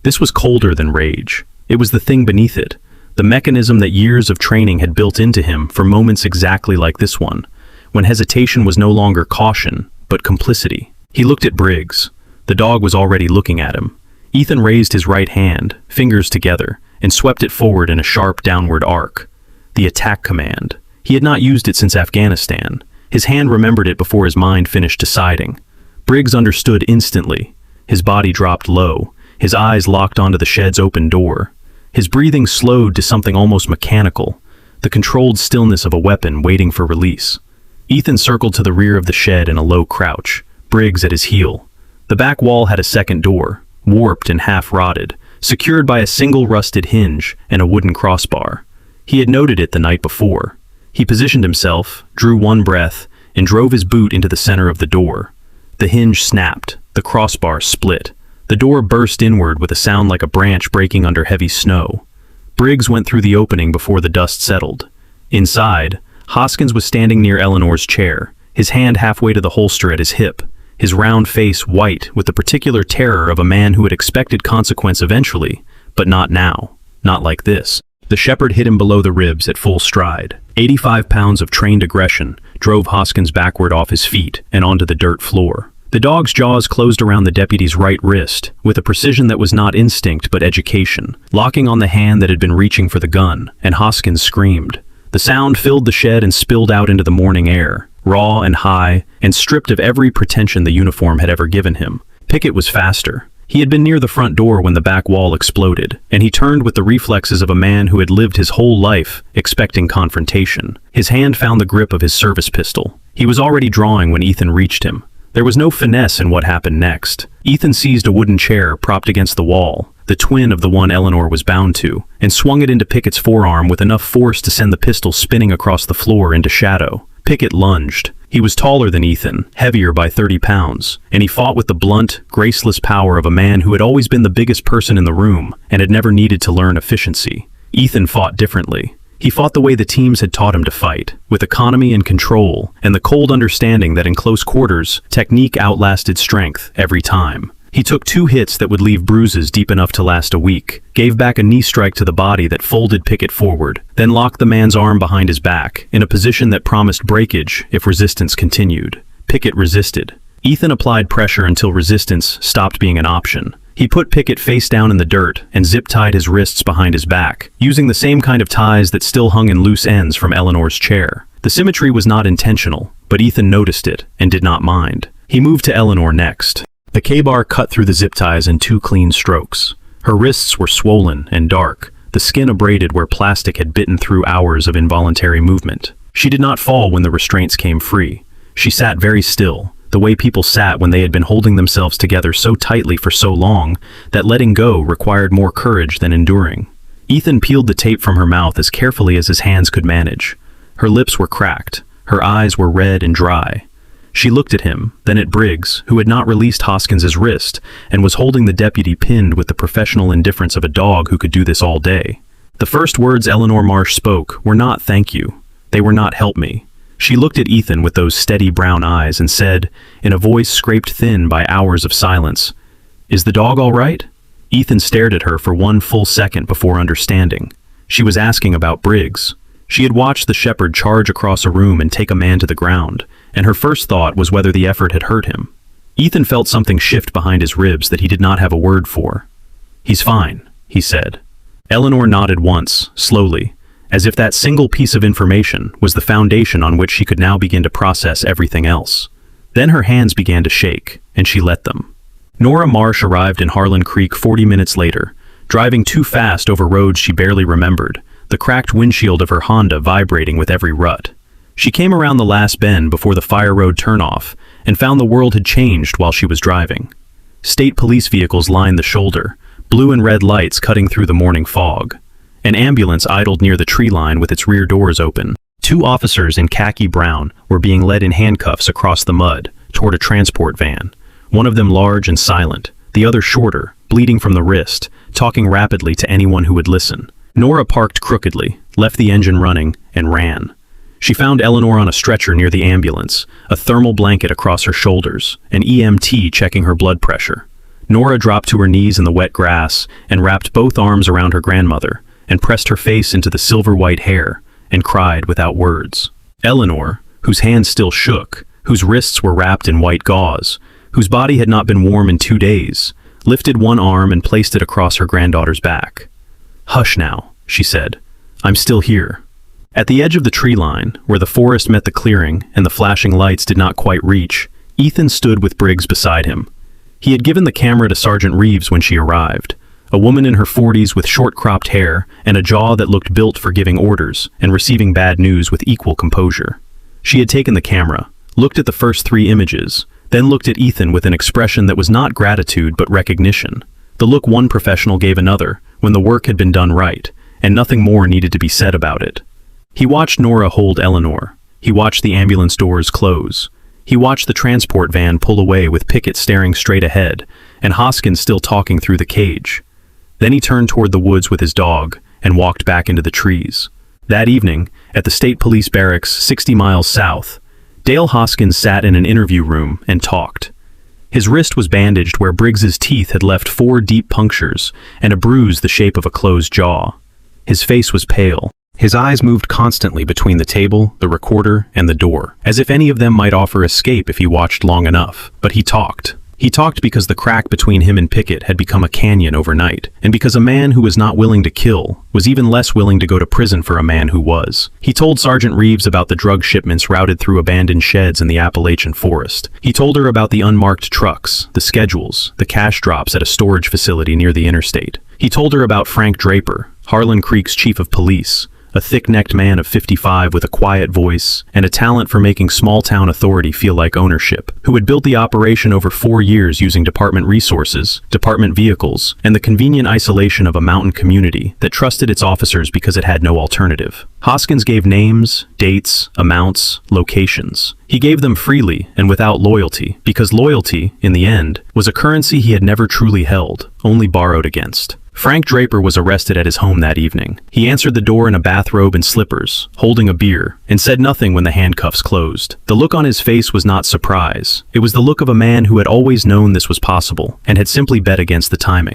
This was colder than rage. It was the thing beneath it, the mechanism that years of training had built into him for moments exactly like this one, when hesitation was no longer caution, but complicity. He looked at Briggs. The dog was already looking at him. Ethan raised his right hand, fingers together, and swept it forward in a sharp downward arc. The attack command. He had not used it since Afghanistan. His hand remembered it before his mind finished deciding. Briggs understood instantly. His body dropped low, his eyes locked onto the shed's open door. His breathing slowed to something almost mechanical, the controlled stillness of a weapon waiting for release. Ethan circled to the rear of the shed in a low crouch, Briggs at his heel. The back wall had a second door, warped and half-rotted, secured by a single rusted hinge and a wooden crossbar. He had noted it the night before. He positioned himself, drew one breath, and drove his boot into the center of the door. The hinge snapped, the crossbar split. The door burst inward with a sound like a branch breaking under heavy snow. Briggs went through the opening before the dust settled. Inside, Hoskins was standing near Eleanor's chair, his hand halfway to the holster at his hip, his round face white with the particular terror of a man who had expected consequence eventually, but not now, not like this. The shepherd hit him below the ribs at full stride. 85 pounds of trained aggression drove Hoskins backward off his feet and onto the dirt floor. The dog's jaws closed around the deputy's right wrist with a precision that was not instinct but education, locking on the hand that had been reaching for the gun, and Hoskins screamed. The sound filled the shed and spilled out into the morning air, raw and high, and stripped of every pretension the uniform had ever given him. Pickett was faster. He had been near the front door when the back wall exploded, and he turned with the reflexes of a man who had lived his whole life expecting confrontation. His hand found the grip of his service pistol. He was already drawing when Ethan reached him. There was no finesse in what happened next. Ethan seized a wooden chair propped against the wall, the twin of the one Eleanor was bound to, and swung it into Pickett's forearm with enough force to send the pistol spinning across the floor into shadow. Pickett lunged. He was taller than Ethan, heavier by 30 pounds, and he fought with the blunt, graceless power of a man who had always been the biggest person in the room and had never needed to learn efficiency. Ethan fought differently. He fought the way the teams had taught him to fight, with economy and control, and the cold understanding that in close quarters, technique outlasted strength every time. He took 2 hits that would leave bruises deep enough to last a week, gave back a knee strike to the body that folded Pickett forward, then locked the man's arm behind his back, in a position that promised breakage if resistance continued. Pickett resisted. Ethan applied pressure until resistance stopped being an option. He put Pickett face down in the dirt and zip-tied his wrists behind his back, using the same kind of ties that still hung in loose ends from Eleanor's chair. The symmetry was not intentional, but Ethan noticed it and did not mind. He moved to Eleanor next. The K-bar cut through the zip ties in 2 clean strokes. Her wrists were swollen and dark, the skin abraded where plastic had bitten through hours of involuntary movement. She did not fall when the restraints came free. She sat very still, the way people sat when they had been holding themselves together so tightly for so long that letting go required more courage than enduring. Ethan peeled the tape from her mouth as carefully as his hands could manage. Her lips were cracked. Her eyes were red and dry. She looked at him, then at Briggs, who had not released Hoskins's wrist, and was holding the deputy pinned with the professional indifference of a dog who could do this all day. The first words Eleanor Marsh spoke were not "thank you." They were not "help me." She looked at Ethan with those steady brown eyes and said, in a voice scraped thin by hours of silence, "Is the dog all right?" Ethan stared at her for one full second before understanding. She was asking about Briggs. She had watched the shepherd charge across a room and take a man to the ground, and her first thought was whether the effort had hurt him. Ethan felt something shift behind his ribs that he did not have a word for. "He's fine," he said. Eleanor nodded once, slowly, as if that single piece of information was the foundation on which she could now begin to process everything else. Then her hands began to shake, and she let them. Nora Marsh arrived in Harlan Creek 40 minutes later, driving too fast over roads she barely remembered, the cracked windshield of her Honda vibrating with every rut. She came around the last bend before the fire road turnoff and found the world had changed while she was driving. State police vehicles lined the shoulder, blue and red lights cutting through the morning fog. An ambulance idled near the tree line with its rear doors open. Two officers in khaki brown were being led in handcuffs across the mud toward a transport van, one of them large and silent, the other shorter, bleeding from the wrist, talking rapidly to anyone who would listen. Nora parked crookedly, left the engine running, and ran. She found Eleanor on a stretcher near the ambulance, a thermal blanket across her shoulders, an EMT checking her blood pressure. Nora dropped to her knees in the wet grass and wrapped both arms around her grandmother and pressed her face into the silver-white hair and cried without words. Eleanor, whose hands still shook, whose wrists were wrapped in white gauze, whose body had not been warm in 2 days, lifted one arm and placed it across her granddaughter's back. "Hush now," she said. "I'm still here." At the edge of the tree line, where the forest met the clearing and the flashing lights did not quite reach, Ethan stood with Briggs beside him. He had given the camera to Sergeant Reeves when she arrived, a woman in her 40s with short-cropped hair and a jaw that looked built for giving orders and receiving bad news with equal composure. She had taken the camera, looked at the first 3 images, then looked at Ethan with an expression that was not gratitude but recognition, the look one professional gave another when the work had been done right, and nothing more needed to be said about it. He watched Nora hold Eleanor. He watched the ambulance doors close. He watched the transport van pull away with Pickett staring straight ahead, and Hoskins still talking through the cage. Then he turned toward the woods with his dog and walked back into the trees. That evening, at the state police barracks 60 miles south, Dale Hoskins sat in an interview room and talked. His wrist was bandaged where Briggs's teeth had left 4 deep punctures and a bruise the shape of a closed jaw. His face was pale. His eyes moved constantly between the table, the recorder, and the door, as if any of them might offer escape if he watched long enough. But he talked. He talked because the crack between him and Pickett had become a canyon overnight, and because a man who was not willing to kill was even less willing to go to prison for a man who was. He told Sergeant Reeves about the drug shipments routed through abandoned sheds in the Appalachian forest. He told her about the unmarked trucks, the schedules, the cash drops at a storage facility near the interstate. He told her about Frank Draper, Harlan Creek's chief of police, a thick-necked man of 55 with a quiet voice and a talent for making small-town authority feel like ownership, who had built the operation over 4 years using department resources, department vehicles, and the convenient isolation of a mountain community that trusted its officers because it had no alternative. Hoskins gave names, dates, amounts, locations. He gave them freely and without loyalty, because loyalty, in the end, was a currency he had never truly held, only borrowed against. Frank Draper was arrested at his home that evening. He answered the door in a bathrobe and slippers, holding a beer, and said nothing when the handcuffs closed. The look on his face was not surprise. It was the look of a man who had always known this was possible, and had simply bet against the timing.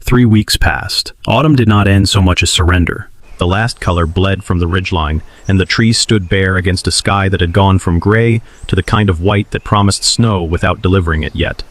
Three weeks passed. Autumn did not end so much as surrender. The last color bled from the ridgeline, and the trees stood bare against a sky that had gone from gray to the kind of white that promised snow without delivering it yet.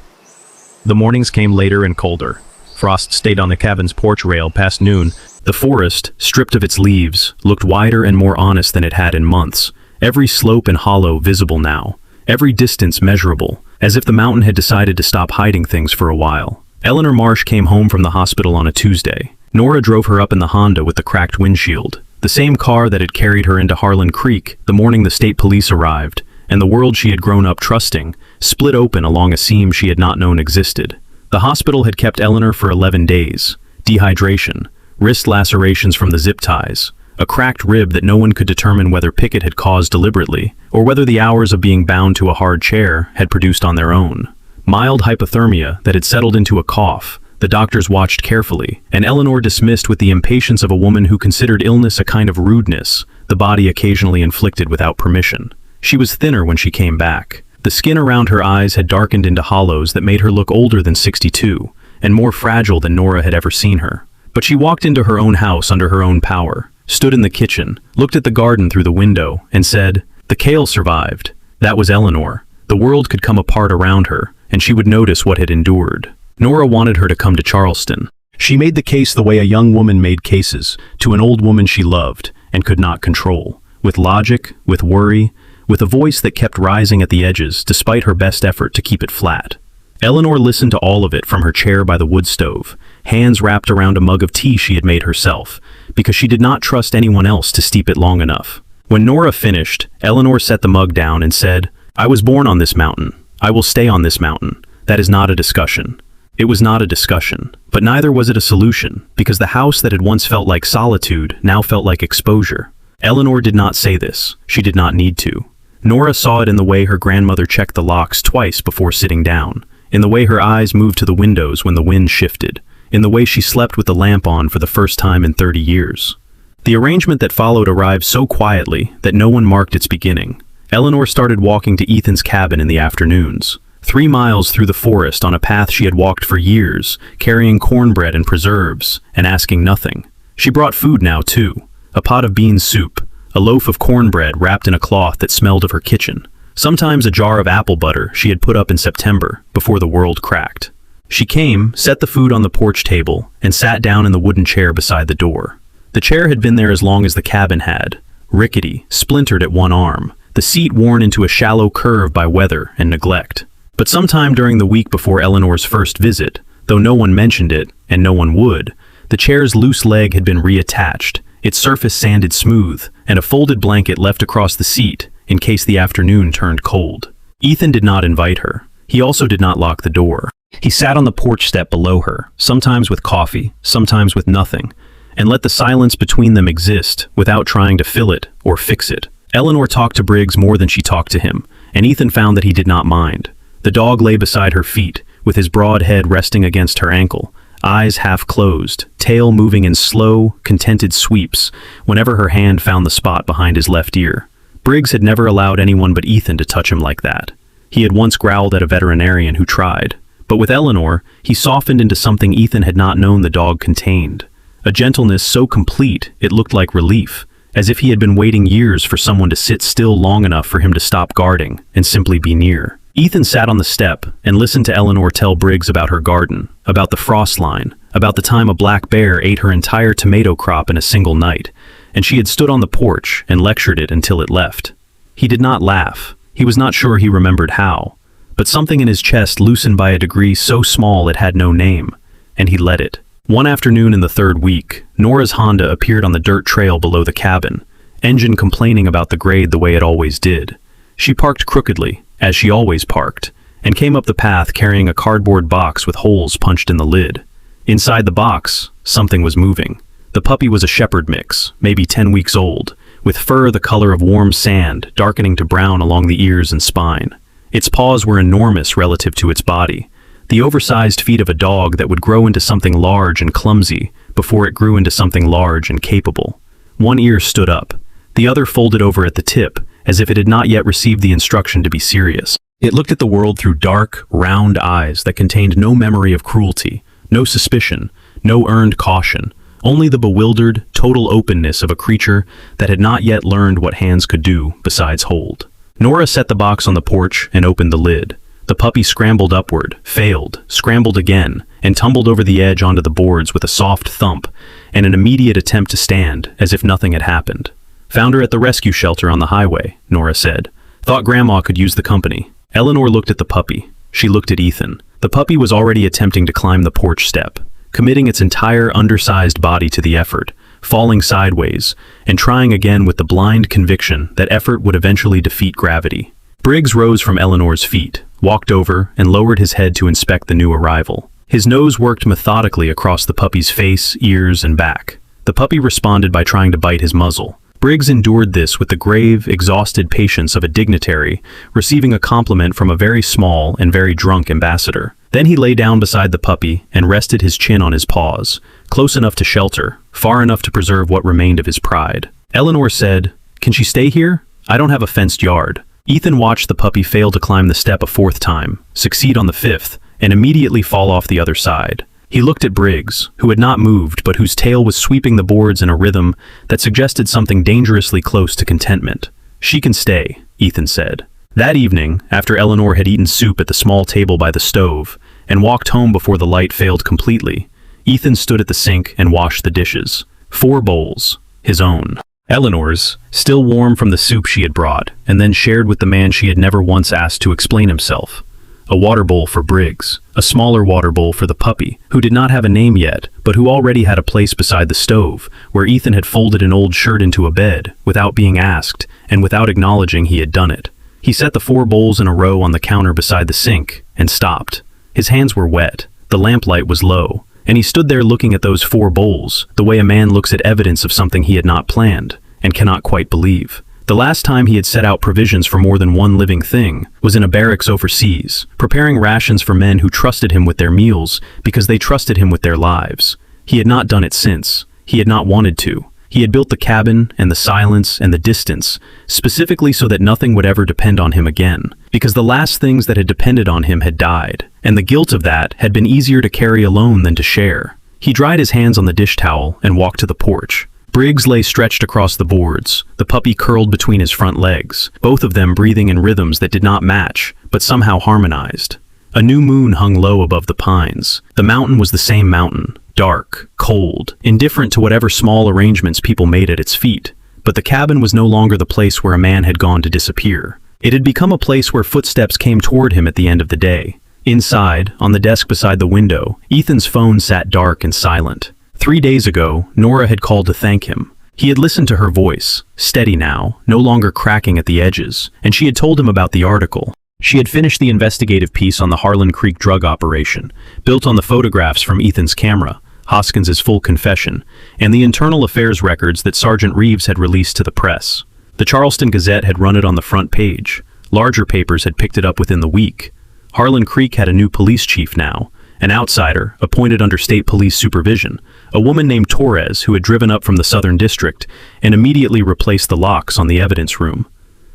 The mornings came later and colder. Frost stayed on the cabin's porch rail past noon. The forest, stripped of its leaves, looked wider and more honest than it had in months, every slope and hollow visible now, every distance measurable, as if the mountain had decided to stop hiding things for a while. Eleanor Marsh came home from the hospital on a Tuesday. Nora drove her up in the Honda with the cracked windshield, the same car that had carried her into Harlan Creek the morning the state police arrived, and the world she had grown up trusting, split open along a seam she had not known existed. The hospital had kept Eleanor for 11 days. Dehydration, wrist lacerations from the zip ties, a cracked rib that no one could determine whether Pickett had caused deliberately, or whether the hours of being bound to a hard chair had produced on their own. Mild hypothermia that had settled into a cough. The doctors watched carefully, and Eleanor dismissed with the impatience of a woman who considered illness a kind of rudeness, the body occasionally inflicted without permission. She was thinner when she came back. The skin around her eyes had darkened into hollows that made her look older than 62, and more fragile than Nora had ever seen her. But she walked into her own house under her own power, stood in the kitchen, looked at the garden through the window, and said, "The kale survived." That was Eleanor. The world could come apart around her, and she would notice what had endured. Nora wanted her to come to Charleston. She made the case the way a young woman made cases, to an old woman she loved and could not control, with logic, with worry, with a voice that kept rising at the edges despite her best effort to keep it flat. Eleanor listened to all of it from her chair by the wood stove, hands wrapped around a mug of tea she had made herself, because she did not trust anyone else to steep it long enough. When Nora finished, Eleanor set the mug down and said, "I was born on this mountain. I will stay on this mountain. That is not a discussion." It was not a discussion, but neither was it a solution, because the house that had once felt like solitude now felt like exposure. Eleanor did not say this. She did not need to. Nora saw it in the way her grandmother checked the locks twice before sitting down, in the way her eyes moved to the windows when the wind shifted, in the way she slept with the lamp on for the first time in 30 years. The arrangement that followed arrived so quietly that no one marked its beginning. Eleanor started walking to Ethan's cabin in the afternoons. 3 miles through the forest on a path she had walked for years, carrying cornbread and preserves, and asking nothing. She brought food now, too. A pot of bean soup, a loaf of cornbread wrapped in a cloth that smelled of her kitchen. Sometimes a jar of apple butter she had put up in September, before the world cracked. She came, set the food on the porch table, and sat down in the wooden chair beside the door. The chair had been there as long as the cabin had, rickety, splintered at one arm, the seat worn into a shallow curve by weather and neglect. But sometime during the week before Eleanor's first visit, though no one mentioned it, and no one would, the chair's loose leg had been reattached, its surface sanded smooth, and a folded blanket left across the seat in case the afternoon turned cold. Ethan did not invite her. He also did not lock the door. He sat on the porch step below her, sometimes with coffee, sometimes with nothing, and let the silence between them exist without trying to fill it or fix it. Eleanor talked to Briggs more than she talked to him, and Ethan found that he did not mind. The dog lay beside her feet, with his broad head resting against her ankle, eyes half closed, tail moving in slow, contented sweeps whenever her hand found the spot behind his left ear. Briggs had never allowed anyone but Ethan to touch him like that. He had once growled at a veterinarian who tried, but with Eleanor, he softened into something Ethan had not known the dog contained. A gentleness so complete it looked like relief, as if he had been waiting years for someone to sit still long enough for him to stop guarding and simply be near. Ethan sat on the step and listened to Eleanor tell Briggs about her garden, about the frost line, about the time a black bear ate her entire tomato crop in a single night, and she had stood on the porch and lectured it until it left. He did not laugh. He was not sure he remembered how, but something in his chest loosened by a degree so small it had no name, and he let it. One afternoon in the 3rd week, Nora's Honda appeared on the dirt trail below the cabin, engine complaining about the grade the way it always did. She parked crookedly, as she always parked, and came up the path carrying a cardboard box with holes punched in the lid. Inside the box, something was moving. The puppy was a shepherd mix, maybe 10 weeks old, with fur the color of warm sand darkening to brown along the ears and spine. Its paws were enormous relative to its body, the oversized feet of a dog that would grow into something large and clumsy before it grew into something large and capable. One ear stood up, the other folded over at the tip, as if it had not yet received the instruction to be serious. It looked at the world through dark, round eyes that contained no memory of cruelty, no suspicion, no earned caution, only the bewildered, total openness of a creature that had not yet learned what hands could do besides hold. Nora set the box on the porch and opened the lid. The puppy scrambled upward, failed, scrambled again, and tumbled over the edge onto the boards with a soft thump and an immediate attempt to stand as if nothing had happened. "Found her at the rescue shelter on the highway," Nora said. "Thought Grandma could use the company." Eleanor looked at the puppy. She looked at Ethan. The puppy was already attempting to climb the porch step, committing its entire undersized body to the effort, falling sideways, and trying again with the blind conviction that effort would eventually defeat gravity. Briggs rose from Eleanor's feet, walked over, and lowered his head to inspect the new arrival. His nose worked methodically across the puppy's face, ears, and back. The puppy responded by trying to bite his muzzle. Briggs endured this with the grave, exhausted patience of a dignitary, receiving a compliment from a very small and very drunk ambassador. Then he lay down beside the puppy and rested his chin on his paws, close enough to shelter, far enough to preserve what remained of his pride. Eleanor said, "Can she stay here? I don't have a fenced yard." Ethan watched the puppy fail to climb the step a fourth time, succeed on the fifth, and immediately fall off the other side. He looked at Briggs, who had not moved but whose tail was sweeping the boards in a rhythm that suggested something dangerously close to contentment. "She can stay," Ethan said. That evening, after Eleanor had eaten soup at the small table by the stove and walked home before the light failed completely, Ethan stood at the sink and washed the dishes. 4 bowls, his own. Eleanor's, still warm from the soup she had brought, and then shared with the man she had never once asked to explain himself. A water bowl for Briggs, a smaller water bowl for the puppy, who did not have a name yet, but who already had a place beside the stove, where Ethan had folded an old shirt into a bed, without being asked, and without acknowledging he had done it. He set the 4 bowls in a row on the counter beside the sink, and stopped. His hands were wet, the lamplight was low, and he stood there looking at those 4 bowls, the way a man looks at evidence of something he had not planned, and cannot quite believe. The last time he had set out provisions for more than one living thing was in a barracks overseas, preparing rations for men who trusted him with their meals because they trusted him with their lives. He had not done it since. He had not wanted to. He had built the cabin and the silence and the distance, specifically so that nothing would ever depend on him again, because the last things that had depended on him had died, and the guilt of that had been easier to carry alone than to share. He dried his hands on the dish towel and walked to the porch. Briggs lay stretched across the boards, the puppy curled between his front legs, both of them breathing in rhythms that did not match, but somehow harmonized. A new moon hung low above the pines. The mountain was the same mountain, dark, cold, indifferent to whatever small arrangements people made at its feet. But the cabin was no longer the place where a man had gone to disappear. It had become a place where footsteps came toward him at the end of the day. Inside, on the desk beside the window, Ethan's phone sat dark and silent. 3 days ago, Nora had called to thank him. He had listened to her voice, steady now, no longer cracking at the edges, and she had told him about the article. She had finished the investigative piece on the Harlan Creek drug operation, built on the photographs from Ethan's camera, Hoskins's full confession, and the internal affairs records that Sergeant Reeves had released to the press. The Charleston Gazette had run it on the front page. Larger papers had picked it up within the week. Harlan Creek had a new police chief now, an outsider, appointed under state police supervision, a woman named Torres who had driven up from the Southern District and immediately replaced the locks on the evidence room.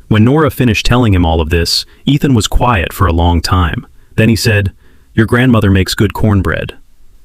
When Nora finished telling him all of this, Ethan was quiet for a long time. Then he said, "Your grandmother makes good cornbread."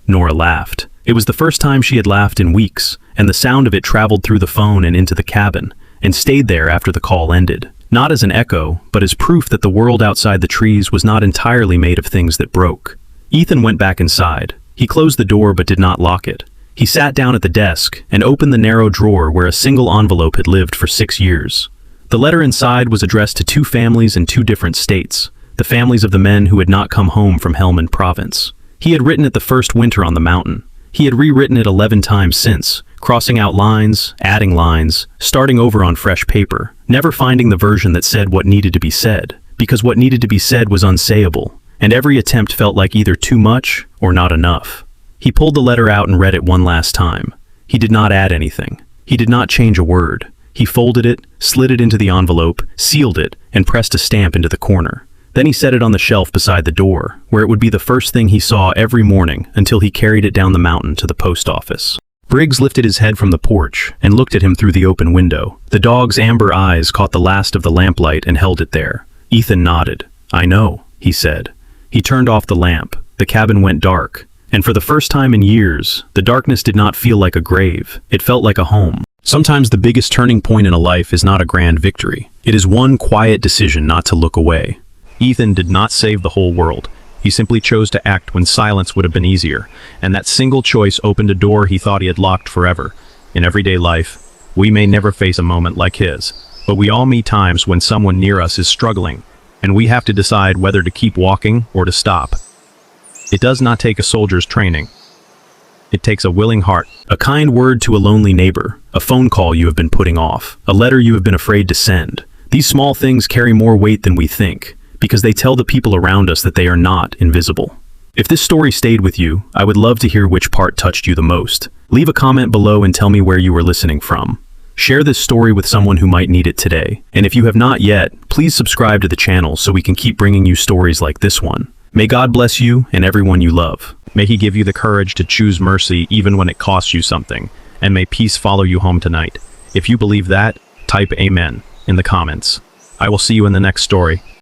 Nora laughed. It was the first time she had laughed in weeks, and the sound of it traveled through the phone and into the cabin, and stayed there after the call ended. Not as an echo, but as proof that the world outside the trees was not entirely made of things that broke. Ethan went back inside. He closed the door but did not lock it. He sat down at the desk and opened the narrow drawer where a single envelope had lived for 6 years. The letter inside was addressed to 2 families in 2 different states, the families of the men who had not come home from Helmand Province. He had written it the first winter on the mountain. He had rewritten it 11 times since, crossing out lines, adding lines, starting over on fresh paper, never finding the version that said what needed to be said, because what needed to be said was unsayable, and every attempt felt like either too much or not enough. He pulled the letter out and read it one last time. He did not add anything. He did not change a word. He folded it, slid it into the envelope, sealed it, and pressed a stamp into the corner. Then he set it on the shelf beside the door, where it would be the first thing he saw every morning until he carried it down the mountain to the post office. Briggs lifted his head from the porch and looked at him through the open window. The dog's amber eyes caught the last of the lamplight and held it there. Ethan nodded. "I know," he said. He turned off the lamp. The cabin went dark, and for the first time in years, the darkness did not feel like a grave. It felt like a home. Sometimes the biggest turning point in a life is not a grand victory. It is one quiet decision not to look away. Ethan did not save the whole world. He simply chose to act when silence would have been easier, and that single choice opened a door he thought he had locked forever. In everyday life, we may never face a moment like his, but we all meet times when someone near us is struggling, and we have to decide whether to keep walking or to stop. It does not take a soldier's training. It takes a willing heart, a kind word to a lonely neighbor, a phone call you have been putting off, a letter you have been afraid to send. These small things carry more weight than we think, because they tell the people around us that they are not invisible. If this story stayed with you, I would love to hear which part touched you the most. Leave a comment below and tell me where you were listening from. Share this story with someone who might need it today. And if you have not yet, please subscribe to the channel so we can keep bringing you stories like this one. May God bless you and everyone you love. May He give you the courage to choose mercy even when it costs you something. And may peace follow you home tonight. If you believe that, type Amen in the comments. I will see you in the next story.